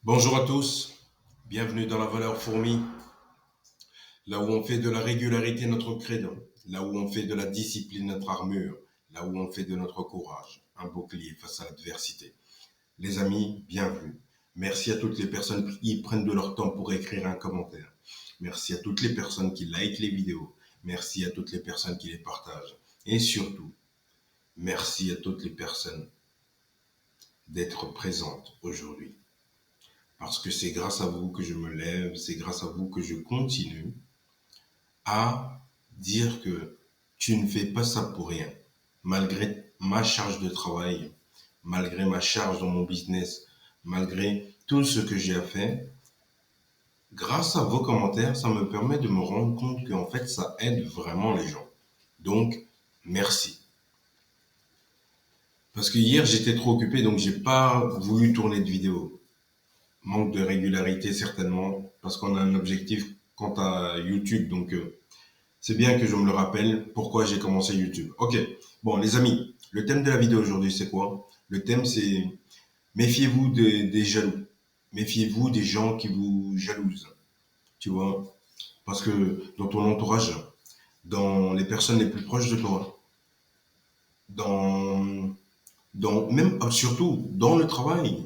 Bonjour à tous, bienvenue dans la valeur fourmi, là où on fait de la régularité notre credo, là où on fait de la discipline notre armure, là où on fait de notre courage un bouclier face à l'adversité. Les amis, bienvenue. Merci à toutes les personnes qui prennent de leur temps pour écrire un commentaire. Merci à toutes les personnes qui likent les vidéos. Merci à toutes les personnes qui les partagent. Et surtout, merci à toutes les personnes d'être présentes aujourd'hui. Parce que c'est grâce à vous que je me lève, c'est grâce à vous que je continue à dire que tu ne fais pas ça pour rien. Malgré ma charge de travail, malgré ma charge dans mon business, malgré tout ce que j'ai à faire, grâce à vos commentaires, ça me permet de me rendre compte qu'en fait, ça aide vraiment les gens. Donc, merci. Parce que hier, j'étais trop occupé, donc j'ai pas voulu tourner de vidéo. Manque de régularité, certainement, parce qu'on a un objectif quant à YouTube, donc c'est bien que je me le rappelle pourquoi j'ai commencé YouTube. Ok, bon les amis, le thème de la vidéo aujourd'hui c'est quoi? Le thème c'est méfiez-vous des jaloux. Méfiez-vous des gens qui vous jalousent. Tu vois? Parce que dans ton entourage, dans les personnes les plus proches de toi, dans même surtout dans le travail,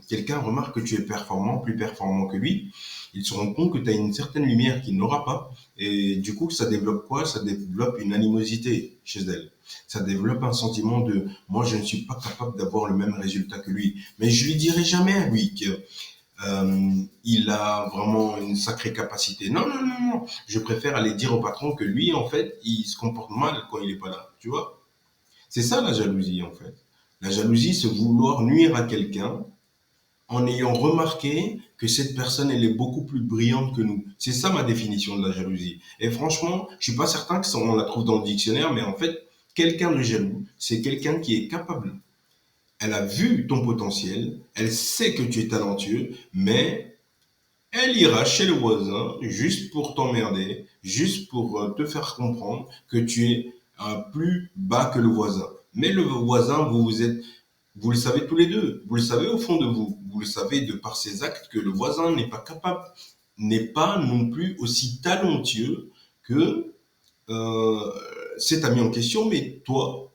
quelqu'un remarque que tu es performant, plus performant que lui, il se rend compte que tu as une certaine lumière qu'il n'aura pas, et du coup ça développe quoi? Ça développe une animosité chez elle. Ça développe un sentiment de moi je ne suis pas capable d'avoir le même résultat que lui, mais je lui dirai jamais à lui que il a vraiment une sacrée capacité. Non, non, non, non. Je préfère aller dire au patron que lui, en fait, il se comporte mal quand il est pas là. Tu vois? C'est ça la jalousie en fait. La jalousie, c'est vouloir nuire à quelqu'un en ayant remarqué que cette personne, elle est beaucoup plus brillante que nous. C'est ça ma définition de la jalousie. Et franchement, je suis pas certain que ça, on la trouve dans le dictionnaire, mais en fait, quelqu'un de jaloux, c'est quelqu'un qui est capable. Elle a vu ton potentiel, elle sait que tu es talentueux, mais elle ira chez le voisin juste pour t'emmerder, juste pour te faire comprendre que tu es plus bas que le voisin. Mais le voisin, vous le savez tous les deux, vous le savez au fond de vous, vous le savez de par ses actes que le voisin n'est pas capable, n'est pas non plus aussi talentueux que euh, cet ami en question. Mais toi,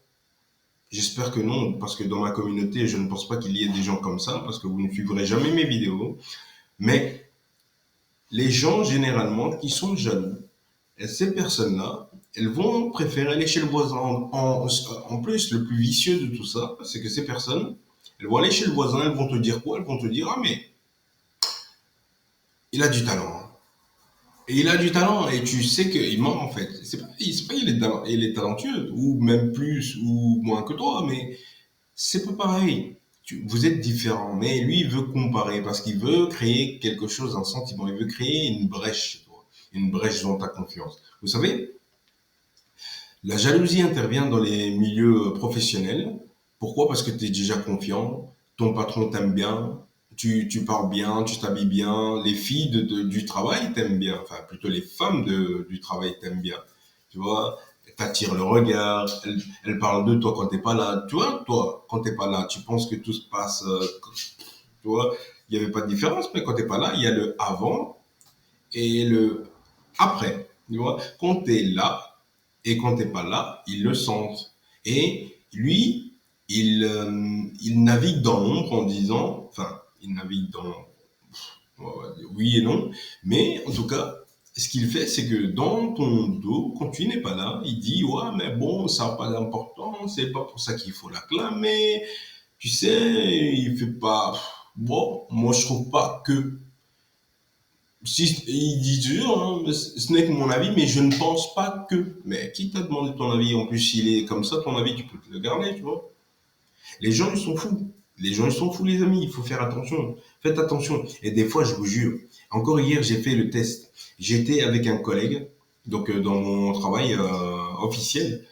j'espère que non, parce que dans ma communauté, je ne pense pas qu'il y ait des gens comme ça, parce que vous ne suivrez jamais mes vidéos. Mais les gens, généralement, qui sont jaloux, et ces personnes-là, elles vont préférer aller chez le voisin. En plus, le plus vicieux de tout ça, c'est que ces personnes, elles vont aller chez le voisin, elles vont te dire quoi? Elles vont te dire, ah mais, il a du talent, hein. Et il a du talent, et tu sais qu'il ment en fait. C'est pas il est talentueux, ou même plus, ou moins que toi, mais c'est pas pareil. Vous êtes différents, mais lui, il veut comparer parce qu'il veut créer quelque chose, un sentiment. Il veut créer une brèche chez toi, une brèche dans ta confiance. Vous savez, la jalousie intervient dans les milieux professionnels. Pourquoi? Parce que tu es déjà confiant, ton patron t'aime bien, tu parles bien, tu t'habilles bien, les filles du travail t'aiment bien, enfin plutôt les femmes du travail t'aiment bien. Tu vois, t'attires le regard, elles parlent de toi quand t'es pas là. Tu vois, toi, quand t'es pas là, tu penses que tout se passe, tu vois, il n'y avait pas de différence, mais quand t'es pas là, il y a le avant et le après. Tu vois, quand t'es là, et quand t'es pas là, ils le sentent. Et lui, il navigue dans l'ombre en disant, enfin, il navigue dans l'ombre, oui et non, mais en tout cas, ce qu'il fait, c'est que dans ton dos, quand tu n'es pas là, il dit, ouais, mais bon, ça n'a pas d'importance, c'est pas pour ça qu'il faut l'acclamer, tu sais, il fait pas, bon, moi je trouve pas que si, il dit toujours, hein, ce n'est que mon avis, mais je ne pense pas que. Mais qui t'a demandé ton avis? En plus, s'il est comme ça, ton avis, tu peux te le garder, tu vois. Les gens, ils sont fous. Les gens, ils sont fous, les amis. Il faut faire attention. Faites attention. Et des fois, je vous jure, encore hier, j'ai fait le test. J'étais avec un collègue, donc dans mon travail officiel,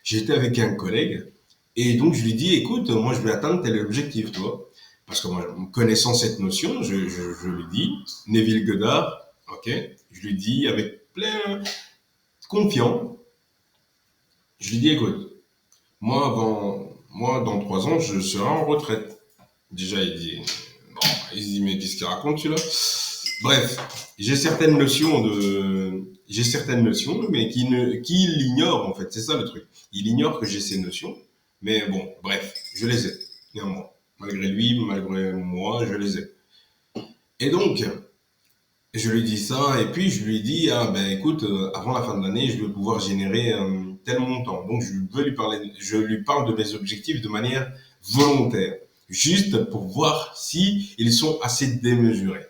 j'étais avec un collègue, et donc je lui dis, écoute, moi, je vais atteindre tel objectif, toi. Parce que moi, connaissant cette notion, je lui dis, Neville Goddard, ok, je lui dis avec plein confiant, je lui dis, écoute, moi, dans 3 ans, je serai en retraite. Déjà, il dit, Il se dit, mais qu'est-ce qu'il raconte celui-là? Bref, j'ai certaines notions, mais qui l'ignore en fait. C'est ça le truc. Il ignore que j'ai ces notions, mais bon, bref, je les ai. Néanmoins, malgré lui, malgré moi, je les ai. Et donc, je lui dis ça, et puis je lui dis, ah ben écoute, avant la fin de l'année, je vais pouvoir générer tel montant. Donc je lui parle de mes objectifs de manière volontaire, juste pour voir si ils sont assez démesurés.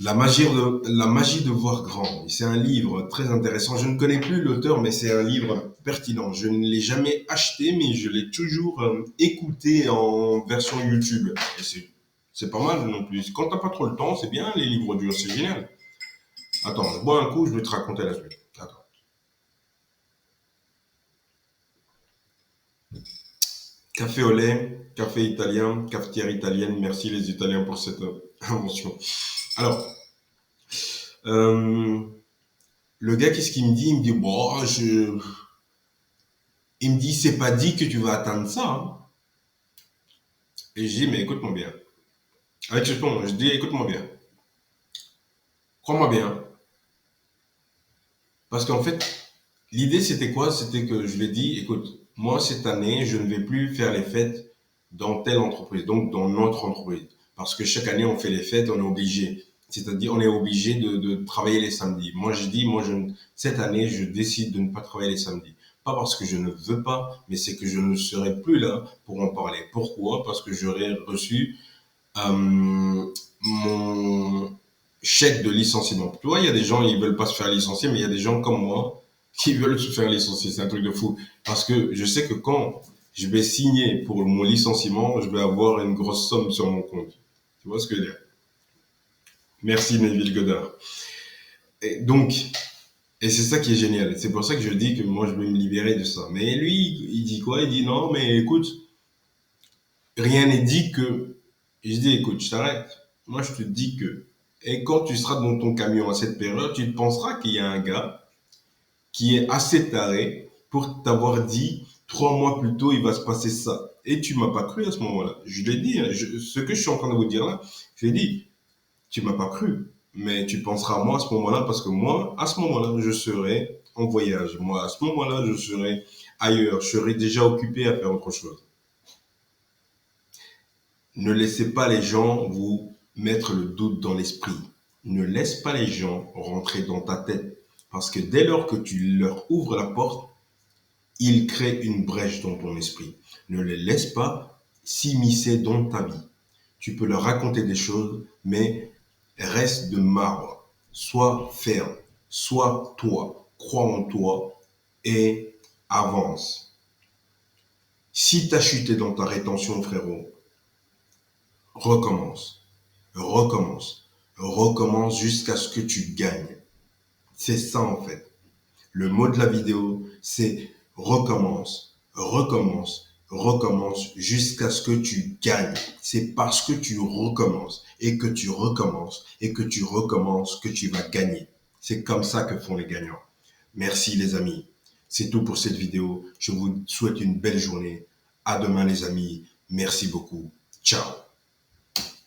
La magie de voir grand. C'est un livre très intéressant. Je ne connais plus l'auteur, mais c'est un livre pertinent. Je ne l'ai jamais acheté, mais je l'ai toujours écouté en version YouTube. Et c'est pas mal non plus. Quand t'as pas trop le temps, c'est bien les livres audio, c'est génial. Attends, je bois un coup, je vais te raconter la suite. Attends. Café au lait, café italien, cafetière italienne. Merci les Italiens pour cette invention. Alors, euh, le gars, qu'est-ce qu'il me dit? Il me dit, bon, il me dit, c'est pas dit que tu vas atteindre ça, hein. Et je dis, mais écoute-moi bien. Avec ce ton, je dis, écoute-moi bien. Crois-moi bien. Parce qu'en fait, l'idée, c'était quoi? C'était que je lui ai dit, écoute, moi, cette année, je ne vais plus faire les fêtes dans telle entreprise, donc dans notre entreprise. Parce que chaque année, on fait les fêtes, on est obligé. C'est-à-dire, on est obligé de travailler les samedis. Moi, je dis, cette année, je décide de ne pas travailler les samedis. Pas parce que je ne veux pas, mais c'est que je ne serai plus là pour en parler. Pourquoi? Parce que j'aurais reçu mon chèque de licenciement. Tu vois, il y a des gens, ils veulent pas se faire licencier, mais il y a des gens comme moi qui veulent se faire licencier. C'est un truc de fou. Parce que je sais que quand je vais signer pour mon licenciement, je vais avoir une grosse somme sur mon compte. Tu vois ce que je veux dire? Merci Neville Goddard. Et donc, et c'est ça qui est génial. C'est pour ça que je dis que moi, je vais me libérer de ça. Mais lui, il dit quoi? Il dit non, mais écoute, rien n'est dit que. Et je dis, écoute, je t'arrête. Moi, je te dis que. Et quand tu seras dans ton camion à cette période, tu te penseras qu'il y a un gars qui est assez taré pour t'avoir dit 3 mois plus tôt, il va se passer ça. Et tu m'as pas cru à ce moment-là. Je l'ai dit, hein, ce que je suis en train de vous dire là, je l'ai dit, tu m'as pas cru. Mais tu penseras à moi à ce moment-là parce que moi, à ce moment-là, je serai en voyage. Moi, à ce moment-là, je serai ailleurs. Je serai déjà occupé à faire autre chose. Ne laissez pas les gens vous mettre le doute dans l'esprit. Ne laisse pas les gens rentrer dans ta tête. Parce que dès lors que tu leur ouvres la porte, ils créent une brèche dans ton esprit. Ne les laisse pas s'immiscer dans ta vie. Tu peux leur raconter des choses, mais reste de marbre. Sois ferme. Sois toi. Crois en toi et avance. Si tu as chuté dans ta rétention, frérot, recommence. Recommence. Recommence jusqu'à ce que tu gagnes. C'est ça en fait. Le mot de la vidéo, c'est recommence, recommence, recommence jusqu'à ce que tu gagnes. C'est parce que tu recommences et que tu recommences et que tu recommences que tu vas gagner. C'est comme ça que font les gagnants. Merci les amis. C'est tout pour cette vidéo. Je vous souhaite une belle journée. À demain les amis. Merci beaucoup. Ciao.